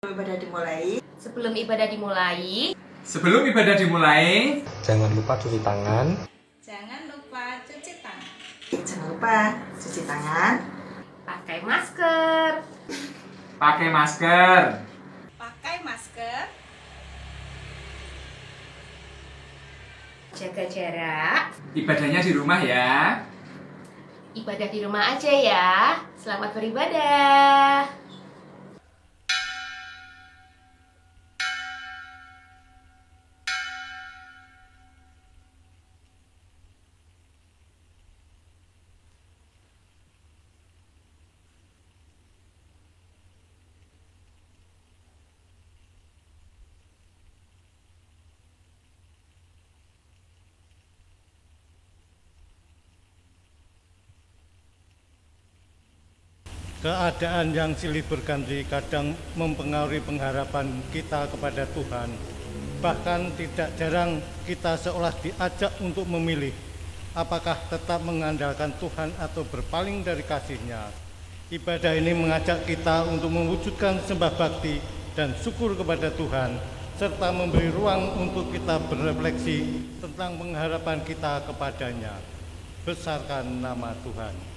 Ibadah dimulai. Sebelum ibadah dimulai, jangan lupa cuci tangan. Jangan lupa cuci tangan. Jangan lupa cuci tangan. pakai masker. Pakai masker. Pakai masker. Jaga jarak. Ibadahnya di rumah ya. Ibadah di rumah aja ya. Selamat beribadah. Keadaan yang silih berganti kadang mempengaruhi pengharapan kita kepada Tuhan. Bahkan tidak jarang kita seolah diajak untuk memilih apakah tetap mengandalkan Tuhan atau berpaling dari kasih-Nya. Ibadah ini mengajak kita untuk mewujudkan sembah bakti dan syukur kepada Tuhan, serta memberi ruang untuk kita berefleksi tentang pengharapan kita kepadanya. Besarkan nama Tuhan.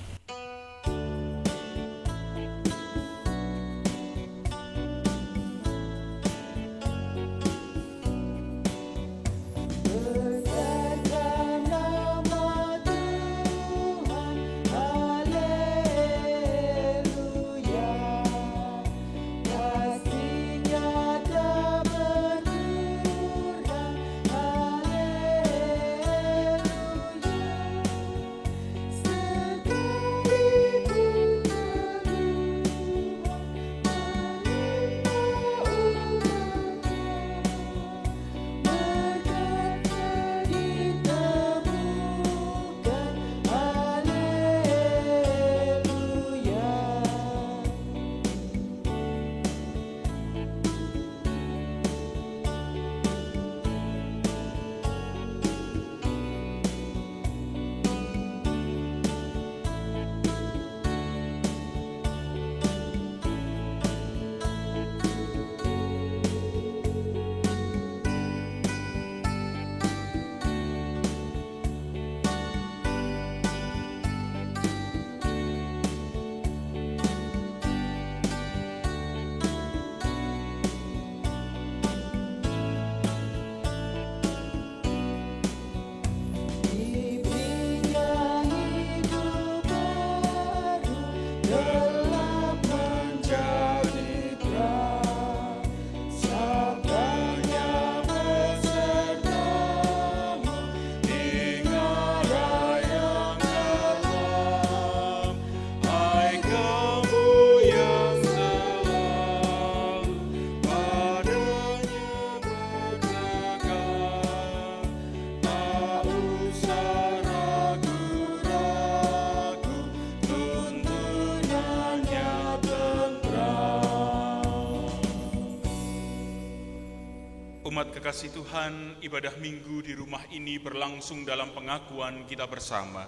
Umat kekasih Tuhan, ibadah minggu di rumah ini berlangsung dalam pengakuan kita bersama.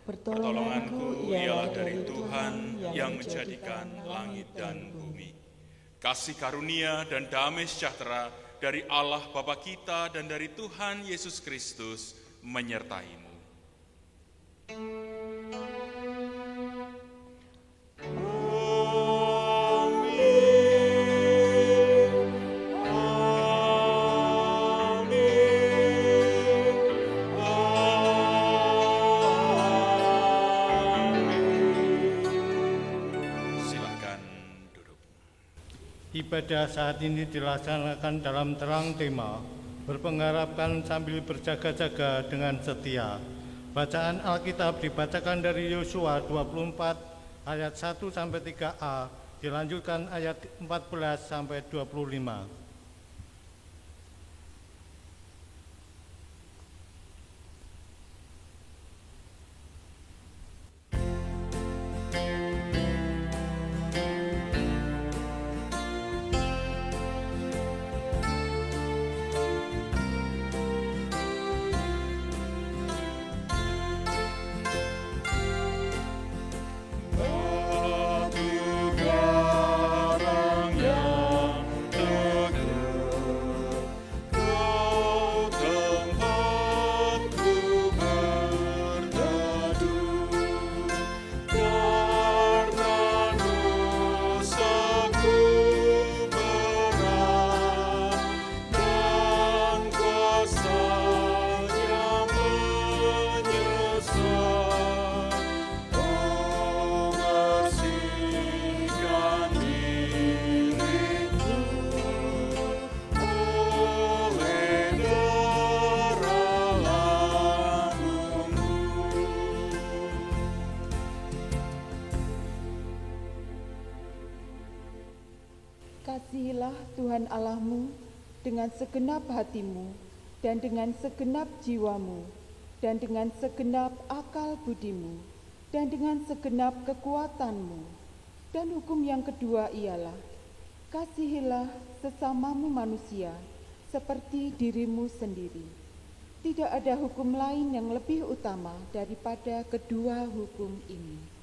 Pertolonganku ialah dari Tuhan yang menjadikan langit dan bumi. Kasih karunia dan damai sejahtera dari Allah Bapa kita dan dari Tuhan Yesus Kristus menyertaimu. Ibadah saat ini dilaksanakan dalam terang tema, berpengharapkan sambil berjaga-jaga dengan setia. Bacaan Alkitab dibacakan dari Yosua 24 ayat 1-3a, dilanjutkan ayat 14-25. Kasihilah Tuhan Allahmu dengan segenap hatimu, dan dengan segenap jiwamu, dan dengan segenap akal budimu, dan dengan segenap kekuatanmu. Dan hukum yang kedua ialah, kasihilah sesamamu manusia seperti dirimu sendiri. Tidak ada hukum lain yang lebih utama daripada kedua hukum ini.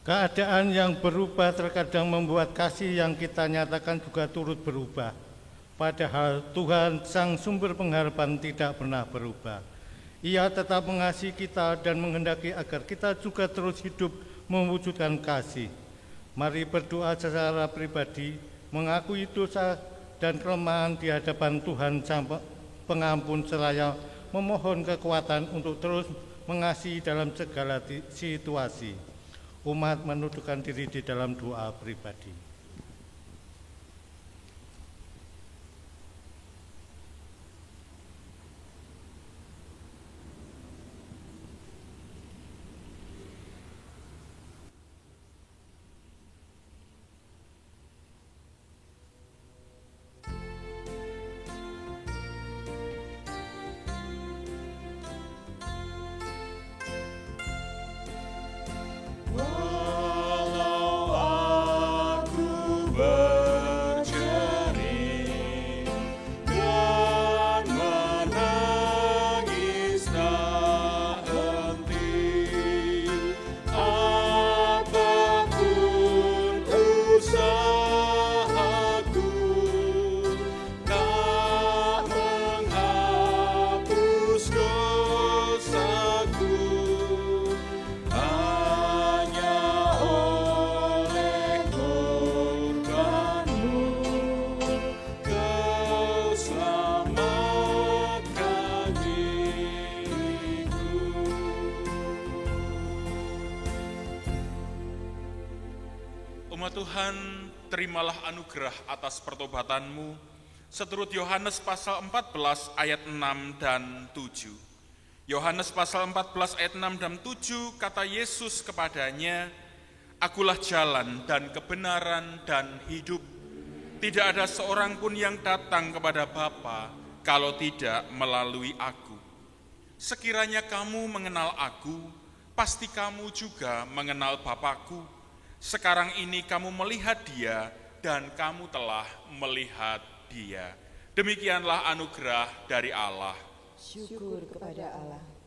Keadaan yang berubah terkadang membuat kasih yang kita nyatakan juga turut berubah. Padahal Tuhan Sang Sumber Pengharapan tidak pernah berubah. Ia tetap mengasihi kita dan menghendaki agar kita juga terus hidup mewujudkan kasih. Mari berdoa secara pribadi, mengakui dosa dan kelemahan di hadapan Tuhan Sang Pengampun seraya memohon kekuatan untuk terus mengasihi dalam segala situasi. Umat menundukkan diri di dalam doa pribadi. Umat Tuhan, terimalah anugerah atas pertobatanmu, seturut Yohanes pasal 14 ayat 6 dan 7. Yohanes pasal 14 ayat 6 dan 7, kata Yesus kepadanya, Akulah jalan dan kebenaran dan hidup. Tidak ada seorang pun yang datang kepada Bapa kalau tidak melalui aku. Sekiranya kamu mengenal aku, pasti kamu juga mengenal Bapa-Ku. Sekarang ini kamu melihat Dia dan kamu telah melihat Dia. Demikianlah anugerah dari Allah. Syukur kepada Allah.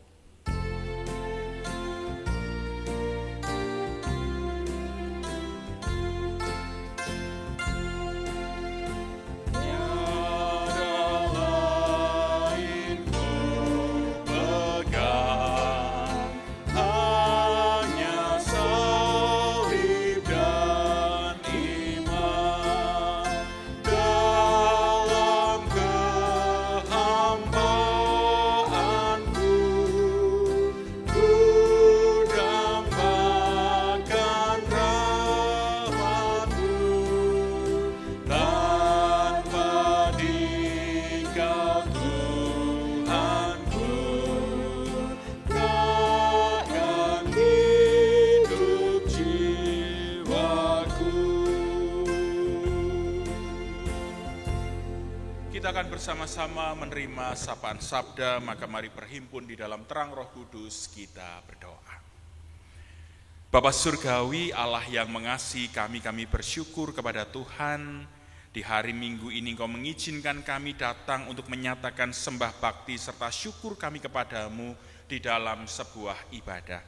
Kita akan bersama-sama menerima sapaan sabda, maka mari berhimpun di dalam terang Roh Kudus, kita berdoa. Bapa Surgawi, Allah yang mengasihi kami bersyukur kepada Tuhan. Di hari Minggu ini Engkau mengizinkan kami datang untuk menyatakan sembah bakti serta syukur kami kepadamu di dalam sebuah ibadah.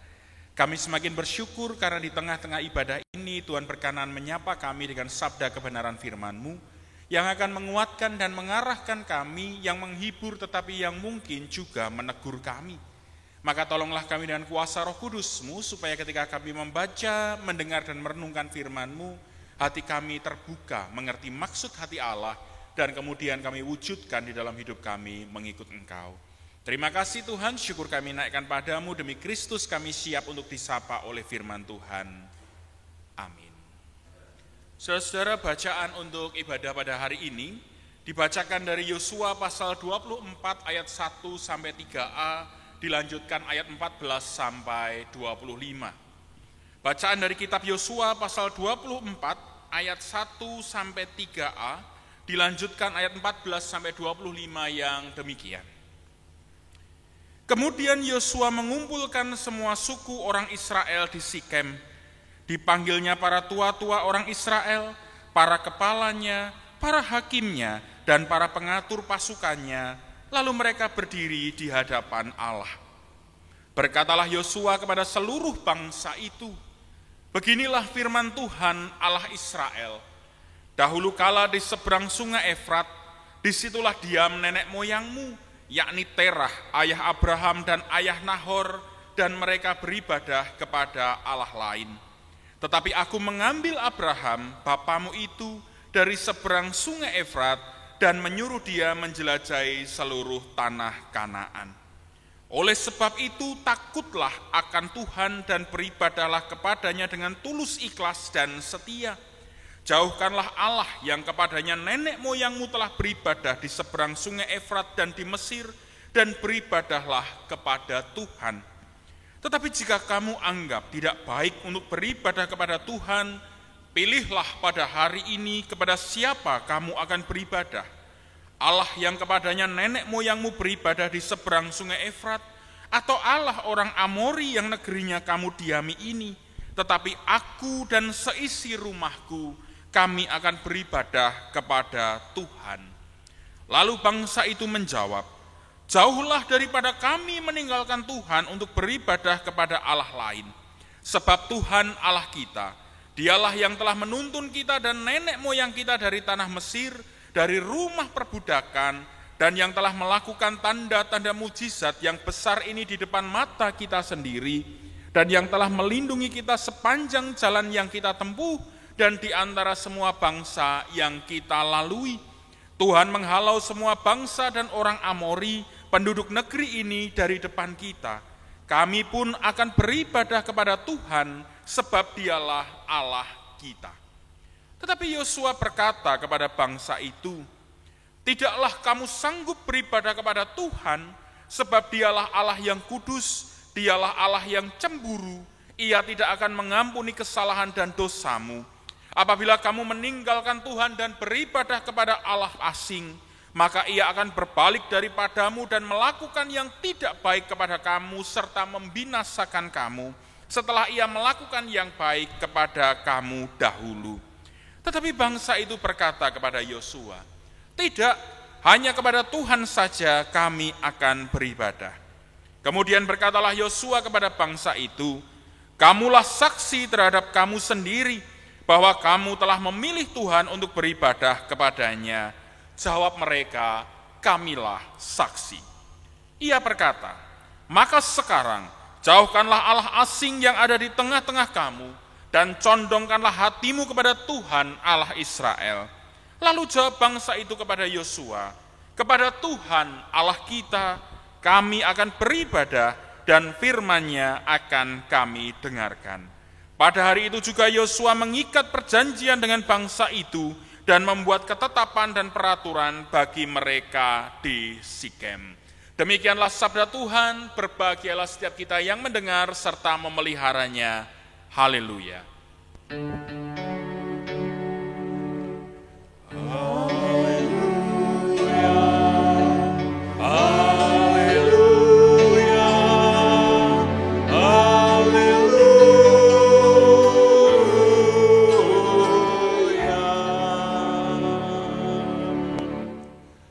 Kami semakin bersyukur karena di tengah-tengah ibadah ini Tuhan berkenan menyapa kami dengan sabda kebenaran firman-Mu, yang akan menguatkan dan mengarahkan kami, yang menghibur tetapi yang mungkin juga menegur kami. Maka tolonglah kami dengan kuasa Roh Kudus-Mu, supaya ketika kami membaca, mendengar dan merenungkan firman-Mu, hati kami terbuka, mengerti maksud hati Allah, dan kemudian kami wujudkan di dalam hidup kami mengikut Engkau. Terima kasih Tuhan, syukur kami naikkan padamu, demi Kristus kami siap untuk disapa oleh firman Tuhan. Amin. Saudara-saudara, bacaan untuk ibadah pada hari ini dibacakan dari Yosua pasal 24 ayat 1 sampai 3a, dilanjutkan ayat 14 sampai 25. Bacaan dari kitab Yosua pasal 24 ayat 1 sampai 3a, dilanjutkan ayat 14 sampai 25 yang demikian. Kemudian Yosua mengumpulkan semua suku orang Israel di Sikem. Dipanggilnya para tua-tua orang Israel, para kepalanya, para hakimnya, dan para pengatur pasukannya. Lalu mereka berdiri di hadapan Allah. Berkatalah Yosua kepada seluruh bangsa itu, beginilah firman Tuhan Allah Israel. Dahulu kala di seberang sungai Efrat, disitulah diam nenek moyangmu, yakni Terah, ayah Abraham dan ayah Nahor, dan mereka beribadah kepada Allah lain. Tetapi aku mengambil Abraham, bapamu itu, dari seberang sungai Efrat, dan menyuruh dia menjelajahi seluruh tanah Kanaan. Oleh sebab itu takutlah akan Tuhan dan beribadahlah kepadanya dengan tulus ikhlas dan setia. Jauhkanlah Allah yang kepadanya nenek moyangmu telah beribadah di seberang sungai Efrat dan di Mesir, dan beribadahlah kepada Tuhan. Tetapi jika kamu anggap tidak baik untuk beribadah kepada Tuhan, pilihlah pada hari ini kepada siapa kamu akan beribadah. Allah yang kepadanya nenek moyangmu beribadah di seberang sungai Efrat, atau Allah orang Amori yang negerinya kamu diami ini. Tetapi aku dan seisi rumahku, kami akan beribadah kepada Tuhan. Lalu bangsa itu menjawab, jauhlah daripada kami meninggalkan Tuhan untuk beribadah kepada Allah lain. Sebab Tuhan Allah kita, dialah yang telah menuntun kita dan nenek moyang kita dari tanah Mesir, dari rumah perbudakan, dan yang telah melakukan tanda-tanda mujizat yang besar ini di depan mata kita sendiri, dan yang telah melindungi kita sepanjang jalan yang kita tempuh, dan di antara semua bangsa yang kita lalui. Tuhan menghalau semua bangsa dan orang Amori, penduduk negeri ini dari depan kita. Kami pun akan beribadah kepada Tuhan, sebab dialah Allah kita. Tetapi Yosua berkata kepada bangsa itu, tidaklah kamu sanggup beribadah kepada Tuhan, sebab dialah Allah yang kudus, dialah Allah yang cemburu, ia tidak akan mengampuni kesalahan dan dosamu. Apabila kamu meninggalkan Tuhan dan beribadah kepada Allah asing, maka ia akan berbalik daripadamu dan melakukan yang tidak baik kepada kamu serta membinasakan kamu, setelah ia melakukan yang baik kepada kamu dahulu. Tetapi bangsa itu berkata kepada Yosua, tidak, hanya kepada Tuhan saja kami akan beribadah. Kemudian berkatalah Yosua kepada bangsa itu, kamulah saksi terhadap kamu sendiri, bahwa kamu telah memilih Tuhan untuk beribadah kepadanya. Jawab mereka, kamilah saksi. Ia berkata, maka sekarang jauhkanlah Allah asing yang ada di tengah-tengah kamu, dan condongkanlah hatimu kepada Tuhan Allah Israel. Lalu jawab bangsa itu kepada Yosua, kepada Tuhan Allah kita, kami akan beribadah dan firman-Nya akan kami dengarkan. Pada hari itu juga Yosua mengikat perjanjian dengan bangsa itu dan membuat ketetapan dan peraturan bagi mereka di Sikem. Demikianlah sabda Tuhan, berbahagialah setiap kita yang mendengar serta memeliharanya. Haleluya.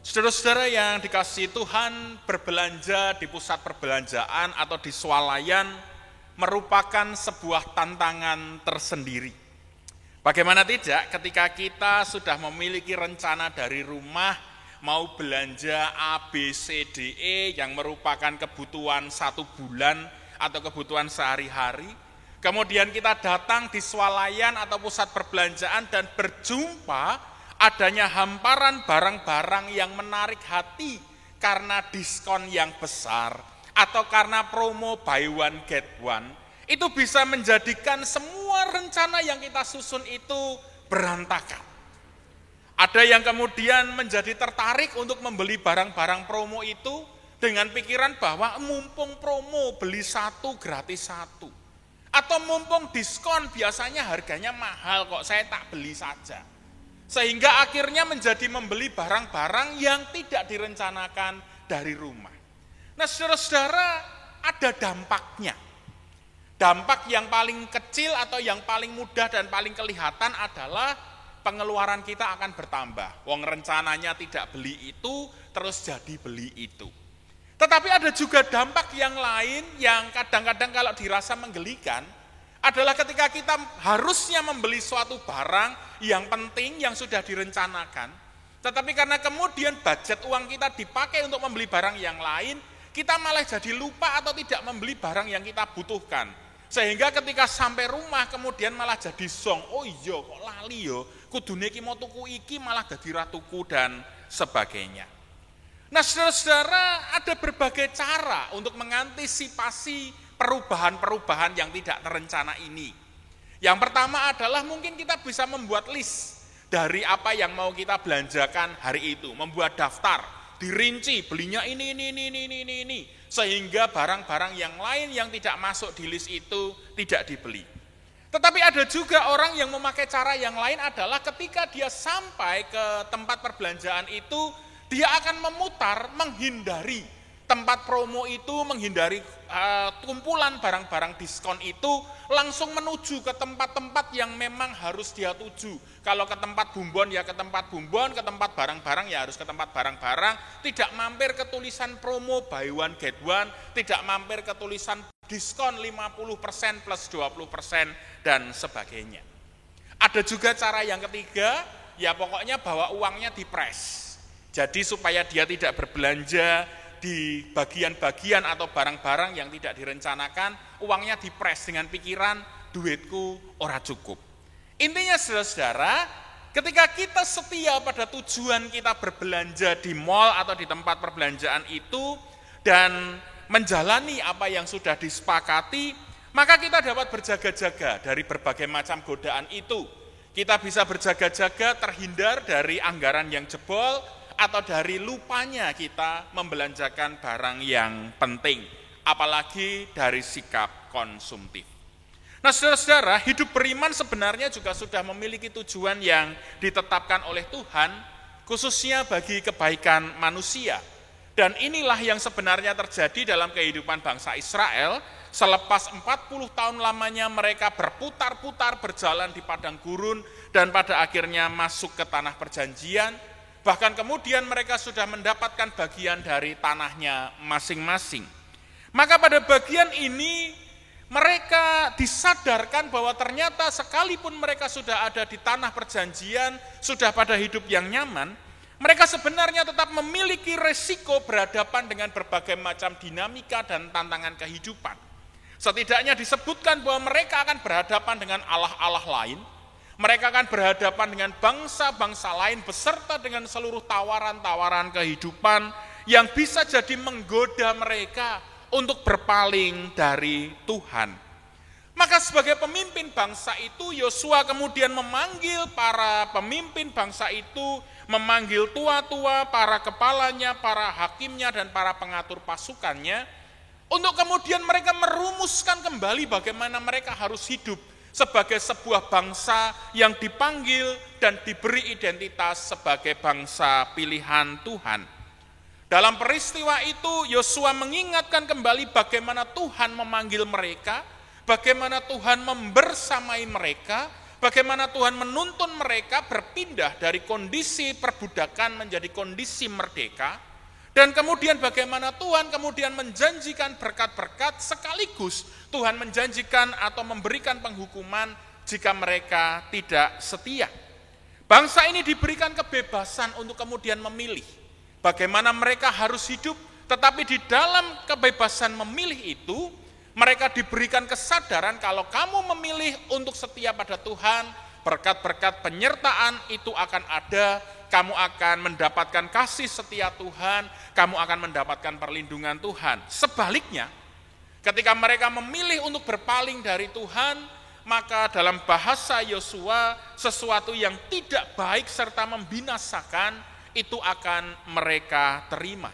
Saudara-saudara yang dikasihi Tuhan, berbelanja di pusat perbelanjaan atau di swalayan merupakan sebuah tantangan tersendiri. Bagaimana tidak ketika kita sudah memiliki rencana dari rumah mau belanja A, B, C, D, E yang merupakan kebutuhan 1 bulan atau kebutuhan sehari-hari. Kemudian kita datang di swalayan atau pusat perbelanjaan dan berjumpa adanya hamparan barang-barang yang menarik hati karena diskon yang besar atau karena promo buy one get one, itu bisa menjadikan semua rencana yang kita susun itu berantakan. Ada yang kemudian menjadi tertarik untuk membeli barang-barang promo itu dengan pikiran bahwa mumpung promo beli 1 gratis 1. Atau mumpung diskon biasanya harganya mahal kok, saya tak beli saja. Sehingga akhirnya menjadi membeli barang-barang yang tidak direncanakan dari rumah. Nah saudara-saudara, ada dampaknya. Dampak yang paling kecil atau yang paling mudah dan paling kelihatan adalah pengeluaran kita akan bertambah. Wong rencananya tidak beli itu, terus jadi beli itu. Tetapi ada juga dampak yang lain yang kadang-kadang kalau dirasa menggelikan, adalah ketika kita harusnya membeli suatu barang yang penting, yang sudah direncanakan, tetapi karena kemudian budget uang kita dipakai untuk membeli barang yang lain, kita malah jadi lupa atau tidak membeli barang yang kita butuhkan. Sehingga ketika sampai rumah kemudian malah jadi song, oh iya kok lali yo, kudune iki mau tuku iki malah dadi ra tuku dan sebagainya. Nah saudara-saudara, ada berbagai cara untuk mengantisipasi perubahan-perubahan yang tidak terencana ini. Yang pertama adalah mungkin kita bisa membuat list dari apa yang mau kita belanjakan hari itu. Membuat daftar, dirinci, belinya ini. Sehingga barang-barang yang lain yang tidak masuk di list itu tidak dibeli. Tetapi ada juga orang yang memakai cara yang lain adalah ketika dia sampai ke tempat perbelanjaan itu, dia akan memutar menghindari tempat promo itu, menghindari kumpulan barang-barang diskon itu, langsung menuju ke tempat-tempat yang memang harus dia tuju. Kalau ke tempat bumbon ya ke tempat bumbon, ke tempat barang-barang ya harus ke tempat barang-barang, tidak mampir ke tulisan promo buy one get one, tidak mampir ke tulisan diskon 50% plus 20% dan sebagainya. Ada juga cara yang ketiga, ya pokoknya bawa uangnya dipres. Jadi supaya dia tidak berbelanja di bagian-bagian atau barang-barang yang tidak direncanakan, uangnya dipres dengan pikiran duitku ora cukup. Intinya saudara-saudara, ketika kita setia pada tujuan kita berbelanja di mal atau di tempat perbelanjaan itu dan menjalani apa yang sudah disepakati, maka kita dapat berjaga-jaga dari berbagai macam godaan itu. Kita bisa berjaga-jaga terhindar dari anggaran yang jebol, atau dari lupanya kita membelanjakan barang yang penting, apalagi dari sikap konsumtif. Nah saudara-saudara, hidup beriman sebenarnya juga sudah memiliki tujuan yang ditetapkan oleh Tuhan, khususnya bagi kebaikan manusia. Dan inilah yang sebenarnya terjadi dalam kehidupan bangsa Israel, selepas 40 tahun lamanya mereka berputar-putar berjalan di padang gurun, dan pada akhirnya masuk ke tanah perjanjian. Bahkan kemudian mereka sudah mendapatkan bagian dari tanahnya masing-masing. Maka pada bagian ini mereka disadarkan bahwa ternyata sekalipun mereka sudah ada di tanah perjanjian, sudah pada hidup yang nyaman, mereka sebenarnya tetap memiliki resiko berhadapan dengan berbagai macam dinamika dan tantangan kehidupan. Setidaknya disebutkan bahwa mereka akan berhadapan dengan allah-allah lain, mereka akan berhadapan dengan bangsa-bangsa lain beserta dengan seluruh tawaran-tawaran kehidupan yang bisa jadi menggoda mereka untuk berpaling dari Tuhan. Maka sebagai pemimpin bangsa itu, Yosua kemudian memanggil para pemimpin bangsa itu, memanggil tua-tua, para kepalanya, para hakimnya, dan para pengatur pasukannya, untuk kemudian mereka merumuskan kembali bagaimana mereka harus hidup sebagai sebuah bangsa yang dipanggil dan diberi identitas sebagai bangsa pilihan Tuhan. Dalam peristiwa itu, Yosua mengingatkan kembali bagaimana Tuhan memanggil mereka, bagaimana Tuhan membersamai mereka, bagaimana Tuhan menuntun mereka berpindah dari kondisi perbudakan menjadi kondisi merdeka, dan kemudian bagaimana Tuhan kemudian menjanjikan berkat-berkat sekaligus Tuhan menjanjikan atau memberikan penghukuman jika mereka tidak setia. Bangsa ini diberikan kebebasan untuk kemudian memilih bagaimana mereka harus hidup, tetapi di dalam kebebasan memilih itu, mereka diberikan kesadaran kalau kamu memilih untuk setia pada Tuhan, berkat-berkat penyertaan itu akan ada, kamu akan mendapatkan kasih setia Tuhan, kamu akan mendapatkan perlindungan Tuhan. Sebaliknya, ketika mereka memilih untuk berpaling dari Tuhan, maka dalam bahasa Yosua, sesuatu yang tidak baik serta membinasakan, itu akan mereka terima.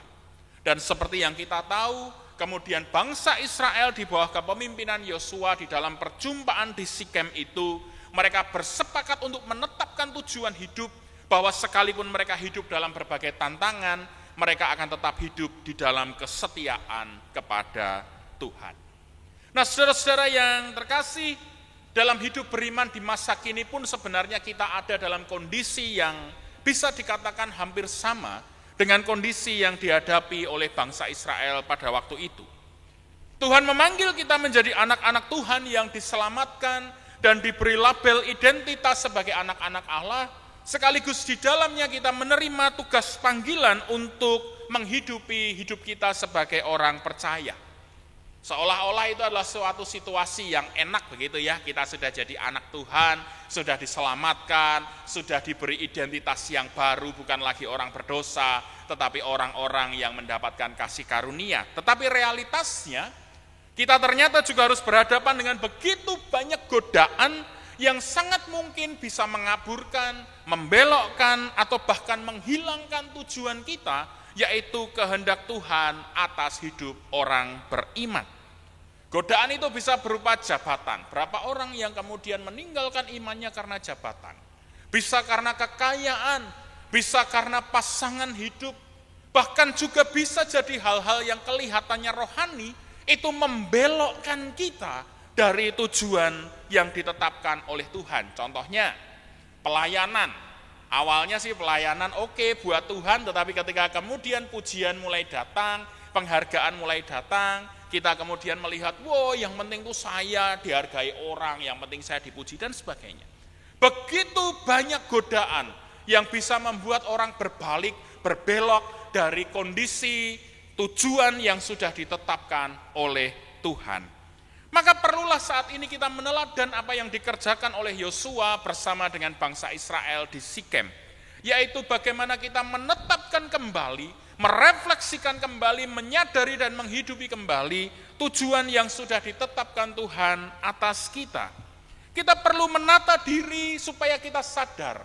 Dan seperti yang kita tahu, kemudian bangsa Israel di bawah kepemimpinan Yosua di dalam perjumpaan di Sikem itu, mereka bersepakat untuk menetapkan tujuan hidup, bahwa sekalipun mereka hidup dalam berbagai tantangan, mereka akan tetap hidup di dalam kesetiaan kepada Tuhan. Nah, saudara-saudara yang terkasih, dalam hidup beriman di masa kini pun sebenarnya kita ada dalam kondisi yang bisa dikatakan hampir sama dengan kondisi yang dihadapi oleh bangsa Israel pada waktu itu. Tuhan memanggil kita menjadi anak-anak Tuhan yang diselamatkan dan diberi label identitas sebagai anak-anak Allah, sekaligus di dalamnya kita menerima tugas panggilan untuk menghidupi hidup kita sebagai orang percaya. Seolah-olah itu adalah suatu situasi yang enak begitu ya, kita sudah jadi anak Tuhan, sudah diselamatkan, sudah diberi identitas yang baru, bukan lagi orang berdosa, tetapi orang-orang yang mendapatkan kasih karunia. Tetapi realitasnya, kita ternyata juga harus berhadapan dengan begitu banyak godaan yang sangat mungkin bisa mengaburkan, membelokkan, atau bahkan menghilangkan tujuan kita, yaitu kehendak Tuhan atas hidup orang beriman. Godaan itu bisa berupa jabatan. Berapa orang yang kemudian meninggalkan imannya karena jabatan? Bisa karena kekayaan, bisa karena pasangan hidup, bahkan juga bisa jadi hal-hal yang kelihatannya rohani, itu membelokkan kita dari tujuan yang ditetapkan oleh Tuhan. Contohnya, pelayanan. Awalnya sih pelayanan oke buat Tuhan, tetapi ketika kemudian pujian mulai datang, penghargaan mulai datang, kita kemudian melihat, wow, yang penting tuh saya dihargai orang, yang penting saya dipuji, dan sebagainya. Begitu banyak godaan yang bisa membuat orang berbalik, berbelok dari kondisi tujuan yang sudah ditetapkan oleh Tuhan. Maka perlulah saat ini kita meneladan apa yang dikerjakan oleh Yosua bersama dengan bangsa Israel di Sikem, yaitu bagaimana kita menetapkan kembali, merefleksikan kembali, menyadari dan menghidupi kembali tujuan yang sudah ditetapkan Tuhan atas kita. Kita perlu menata diri supaya kita sadar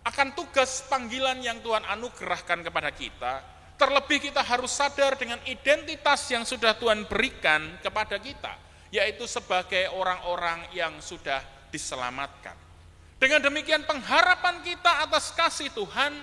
akan tugas panggilan yang Tuhan anugerahkan kepada kita. Terlebih kita harus sadar dengan identitas yang sudah Tuhan berikan kepada kita, yaitu sebagai orang-orang yang sudah diselamatkan. Dengan demikian pengharapan kita atas kasih Tuhan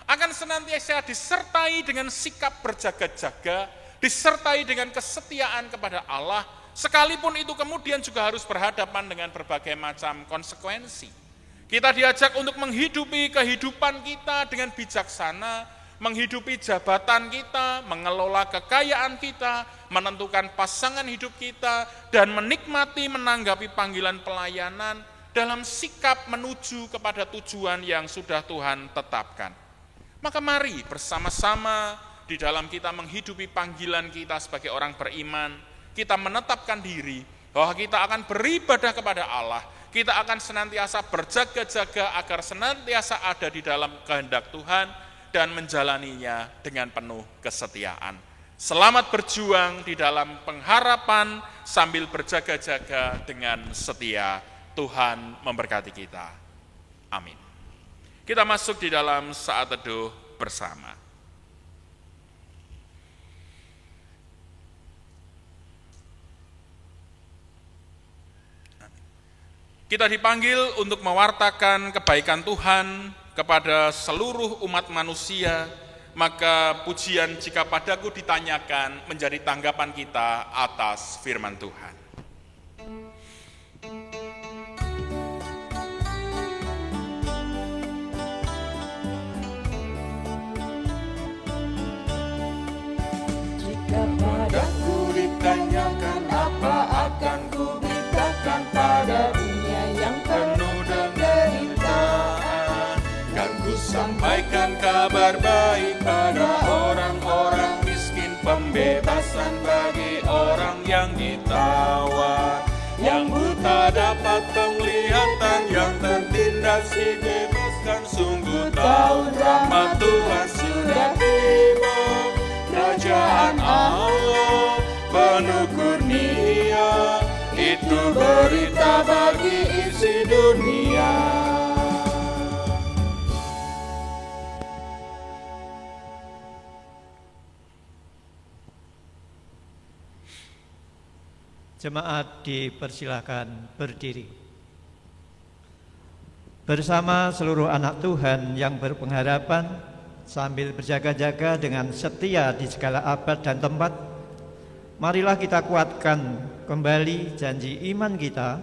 akan senantiasa disertai dengan sikap berjaga-jaga, disertai dengan kesetiaan kepada Allah, sekalipun itu kemudian juga harus berhadapan dengan berbagai macam konsekuensi. Kita diajak untuk menghidupi kehidupan kita dengan bijaksana, menghidupi jabatan kita, mengelola kekayaan kita, menentukan pasangan hidup kita, dan menikmati menanggapi panggilan pelayanan dalam sikap menuju kepada tujuan yang sudah Tuhan tetapkan. Maka mari bersama-sama di dalam kita menghidupi panggilan kita sebagai orang beriman, kita menetapkan diri bahwa kita akan beribadah kepada Allah, kita akan senantiasa berjaga-jaga agar senantiasa ada di dalam kehendak Tuhan dan menjalaninya dengan penuh kesetiaan. Selamat berjuang di dalam pengharapan sambil berjaga-jaga dengan setia. Tuhan memberkati kita. Amin. Kita masuk di dalam saat teduh bersama. Kita dipanggil untuk mewartakan kebaikan Tuhan kepada seluruh umat manusia, maka pujian jika padaku ditanyakan menjadi tanggapan kita atas firman Tuhan. Padaku ditanyakan apa akan ku beritakan pada dunia yang penuh penderitaan. Kan ku sampaikan kabar baik pada orang-orang miskin, pembebasan bagi orang yang ditawan, yang buta dapat penglihatan, yang tertindas dibebaskan. Sungguh tahun rahmat Tuhan sudah tiba. Kerajaan Allah penuh kurnia, itu berita bagi isi dunia. Jemaat dipersilakan berdiri. Bersama seluruh anak Tuhan yang berpengharapan, sambil berjaga-jaga dengan setia di segala abad dan tempat, marilah kita kuatkan kembali janji iman kita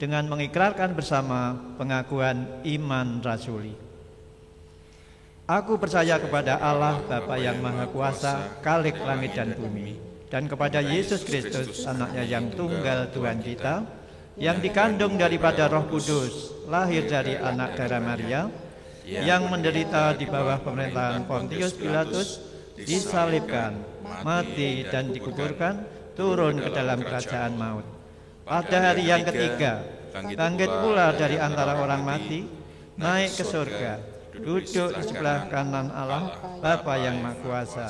dengan mengikrarkan bersama pengakuan iman rasuli. Aku percaya kepada Allah Bapa yang Maha Kuasa, Khalik langit dan bumi, dan kepada Yesus Kristus, anaknya yang tunggal Tuhan kita, yang dikandung daripada Roh Kudus, lahir dari anak darah Maria, yang menderita di bawah pemerintahan Pontius Pilatus, disalibkan, mati dan dikuburkan, turun ke dalam kerajaan maut. Pada hari yang ketiga, bangkit pula dari antara orang mati, naik ke surga, duduk di sebelah kanan Allah Bapa yang Maha Kuasa,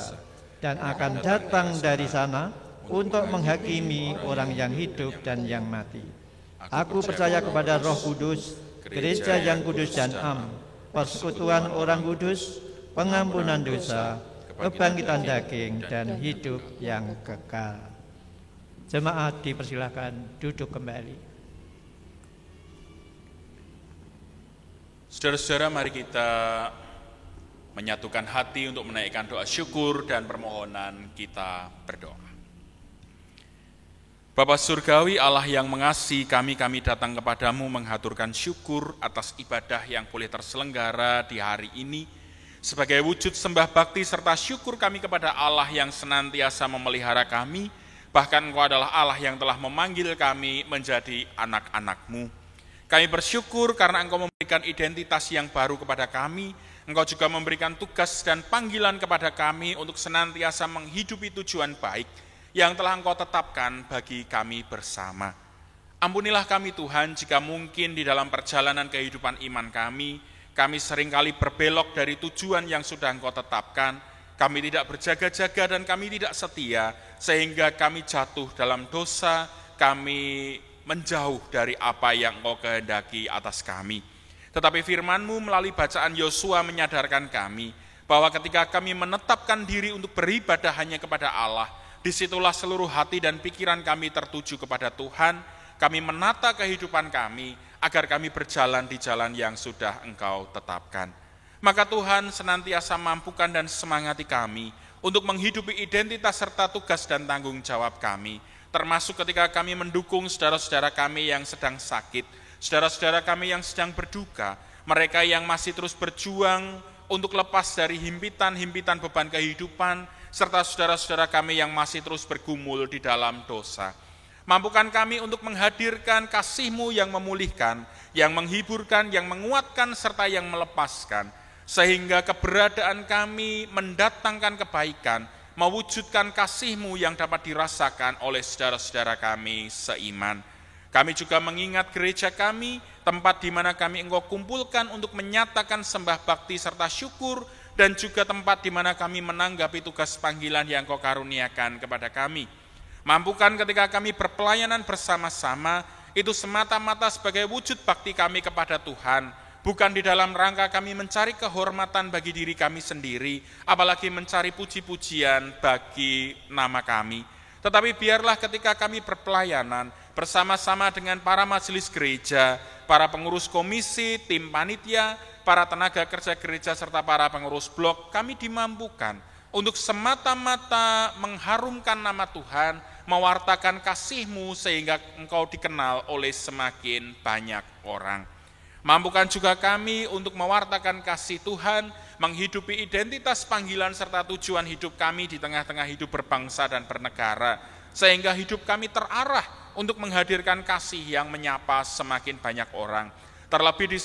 dan akan datang dari sana untuk menghakimi orang yang hidup dan yang mati. Aku percaya kepada Roh Kudus, gereja yang kudus dan am, persekutuan orang kudus, pengampunan dosa, kebangkitan daging, dan hidup yang kekal. Jemaat dipersilakan duduk kembali. Saudara-saudara, mari kita menyatukan hati untuk menaikkan doa syukur dan permohonan. Kita berdoa. Bapa Surgawi, Allah yang mengasihi kami datang kepadamu menghaturkan syukur atas ibadah yang boleh terselenggara di hari ini, sebagai wujud sembah bakti serta syukur kami kepada Allah yang senantiasa memelihara kami, bahkan Engkau adalah Allah yang telah memanggil kami menjadi anak-anak-Mu. Kami bersyukur karena Engkau memberikan identitas yang baru kepada kami. Engkau juga memberikan tugas dan panggilan kepada kami untuk senantiasa menghidupi tujuan baik yang telah Engkau tetapkan bagi kami bersama. Ampunilah kami Tuhan jika mungkin di dalam perjalanan kehidupan iman kami seringkali berbelok dari tujuan yang sudah Engkau tetapkan. Kami tidak berjaga-jaga dan kami tidak setia, sehingga kami jatuh dalam dosa, kami menjauh dari apa yang Engkau kehendaki atas kami. Tetapi firman-Mu melalui bacaan Yosua menyadarkan kami bahwa ketika kami menetapkan diri untuk beribadah hanya kepada Allah, disitulah seluruh hati dan pikiran kami tertuju kepada Tuhan. Kami menata kehidupan kami agar kami berjalan di jalan yang sudah Engkau tetapkan. Maka Tuhan senantiasa mampukan dan semangati kami untuk menghidupi identitas serta tugas dan tanggung jawab kami, termasuk ketika kami mendukung saudara-saudara kami yang sedang sakit, saudara-saudara kami yang sedang berduka, mereka yang masih terus berjuang untuk lepas dari himpitan-himpitan beban kehidupan, serta saudara-saudara kami yang masih terus bergumul di dalam dosa. Mampukan kami untuk menghadirkan kasih-Mu yang memulihkan, yang menghiburkan, yang menguatkan, serta yang melepaskan, sehingga keberadaan kami mendatangkan kebaikan, mewujudkan kasih-Mu yang dapat dirasakan oleh saudara-saudara kami seiman. Kami juga mengingat gereja kami, tempat di mana kami Engkau kumpulkan untuk menyatakan sembah bakti serta syukur, dan juga tempat di mana kami menanggapi tugas panggilan yang Engkau karuniakan kepada kami. Mampukan ketika kami berpelayanan bersama-sama, itu semata-mata sebagai wujud bakti kami kepada Tuhan, bukan di dalam rangka kami mencari kehormatan bagi diri kami sendiri, apalagi mencari puji-pujian bagi nama kami. Tetapi biarlah ketika kami berpelayanan bersama-sama dengan para majelis gereja, para pengurus komisi, tim panitia, para tenaga kerja gereja, serta para pengurus blok, kami dimampukan untuk semata-mata mengharumkan nama Tuhan, mewartakan kasih-Mu sehingga Engkau dikenal oleh semakin banyak orang. Mampukan juga kami untuk mewartakan kasih Tuhan, menghidupi identitas panggilan serta tujuan hidup kami di tengah-tengah hidup berbangsa dan bernegara, sehingga hidup kami terarah untuk menghadirkan kasih yang menyapa semakin banyak orang. Terlebih di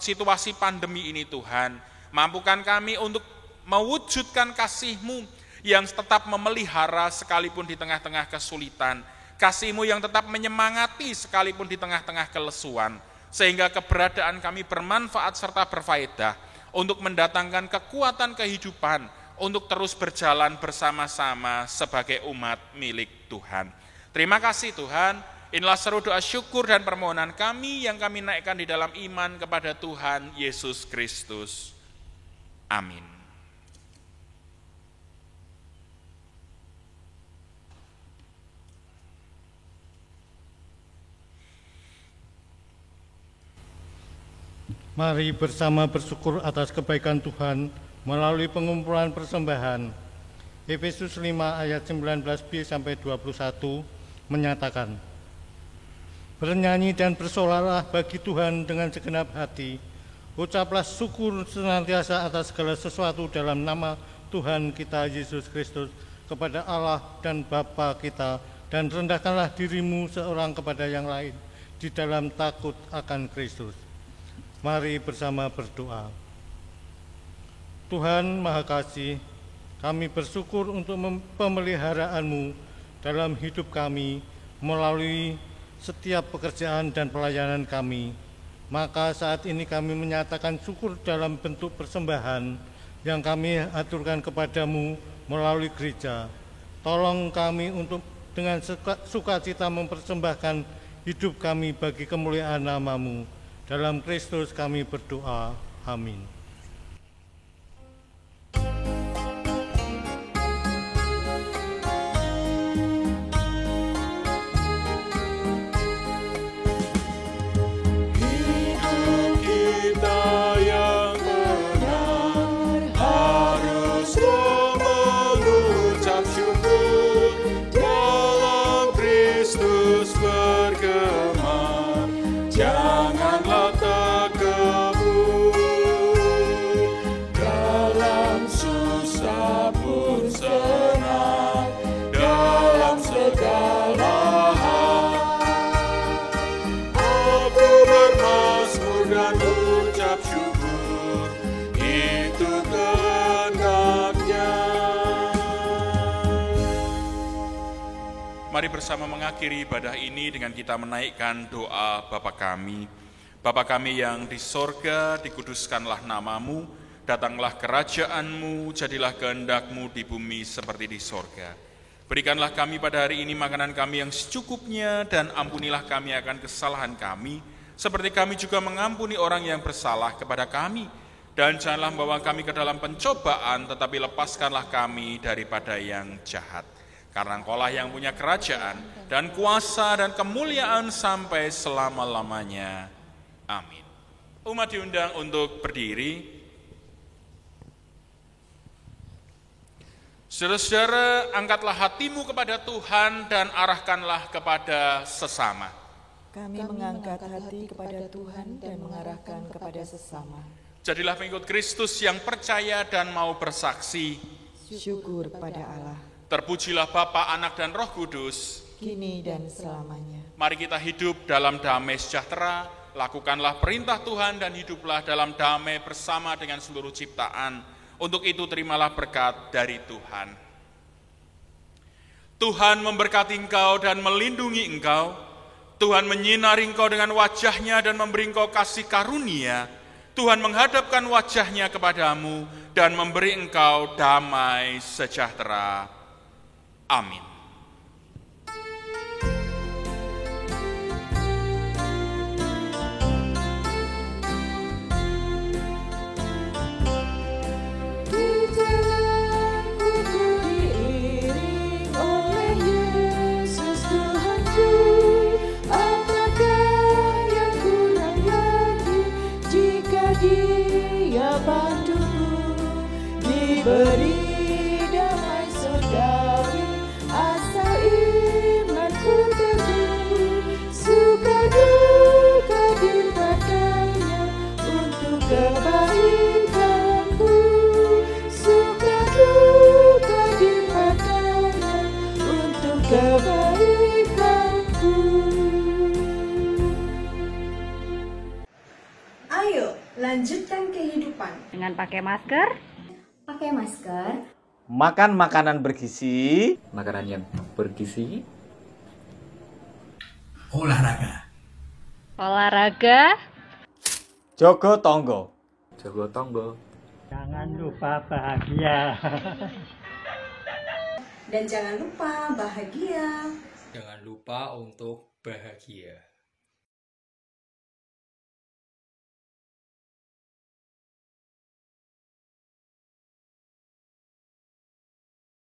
situasi pandemi ini Tuhan, mampukan kami untuk mewujudkan kasih-Mu yang tetap memelihara sekalipun di tengah-tengah kesulitan, kasih-Mu yang tetap menyemangati sekalipun di tengah-tengah kelesuan, sehingga keberadaan kami bermanfaat serta berfaedah untuk mendatangkan kekuatan kehidupan untuk terus berjalan bersama-sama sebagai umat milik Tuhan. Terima kasih Tuhan, inilah seru doa syukur dan permohonan kami yang kami naikkan di dalam iman kepada Tuhan Yesus Kristus. Amin. Mari bersama bersyukur atas kebaikan Tuhan melalui pengumpulan persembahan. Efesus 5 ayat 19b sampai 21 menyatakan, bernyanyi dan bersolarlah bagi Tuhan dengan segenap hati. Ucaplah syukur senantiasa atas segala sesuatu dalam nama Tuhan kita Yesus Kristus kepada Allah dan Bapa kita, dan rendahkanlah dirimu seorang kepada yang lain di dalam takut akan Kristus. Mari bersama berdoa. Tuhan Maha Kasih, kami bersyukur untuk pemeliharaanmu dalam hidup kami melalui setiap pekerjaan dan pelayanan kami. Maka saat ini kami menyatakan syukur dalam bentuk persembahan yang kami aturkan kepadamu melalui gereja. Tolong kami untuk dengan sukacita mempersembahkan hidup kami bagi kemuliaan nama-Mu. Dalam Kristus kami berdoa. Amin. Mari bersama mengakhiri ibadah ini dengan kita menaikkan doa Bapa kami. Bapa kami yang di sorga, dikuduskanlah nama-Mu, datanglah kerajaan-Mu, jadilah kehendak-Mu di bumi seperti di sorga. Berikanlah kami pada hari ini makanan kami yang secukupnya, dan ampunilah kami akan kesalahan kami, seperti kami juga mengampuni orang yang bersalah kepada kami. Dan janganlah membawa kami ke dalam pencobaan, tetapi lepaskanlah kami daripada yang jahat. Karena Engkaulah yang punya kerajaan dan kuasa dan kemuliaan sampai selama-lamanya. Amin. Umat diundang untuk berdiri. Saudara-saudara, angkatlah hatimu kepada Tuhan dan arahkanlah kepada sesama. Kami mengangkat hati kepada Tuhan dan mengarahkan kepada sesama. Jadilah pengikut Kristus yang percaya dan mau bersaksi. Syukur pada Allah. Terpujilah Bapa, Anak, dan Roh Kudus, kini dan selamanya. Mari kita hidup dalam damai sejahtera, lakukanlah perintah Tuhan dan hiduplah dalam damai bersama dengan seluruh ciptaan. Untuk itu terimalah berkat dari Tuhan. Tuhan memberkati engkau dan melindungi engkau. Tuhan menyinari engkau dengan wajah-Nya dan memberi engkau kasih karunia. Tuhan menghadapkan wajah-Nya kepadamu dan memberi engkau damai sejahtera. Amin. Dia bantuku, diberi damai surgawi, asal imanku teguh, suka duka dipakainya untuk kebaikanku, suka duka dipakainya untuk kebaikanku. Ayo, lanjutkan kehidupan dengan pakai masker. Pakai masker. Makan makanan bergizi. Makanan yang bergizi. Olahraga. Olahraga. Jogo tonggo. Jogo tonggo. Jangan lupa bahagia. Dan jangan lupa bahagia. Jangan lupa untuk bahagia.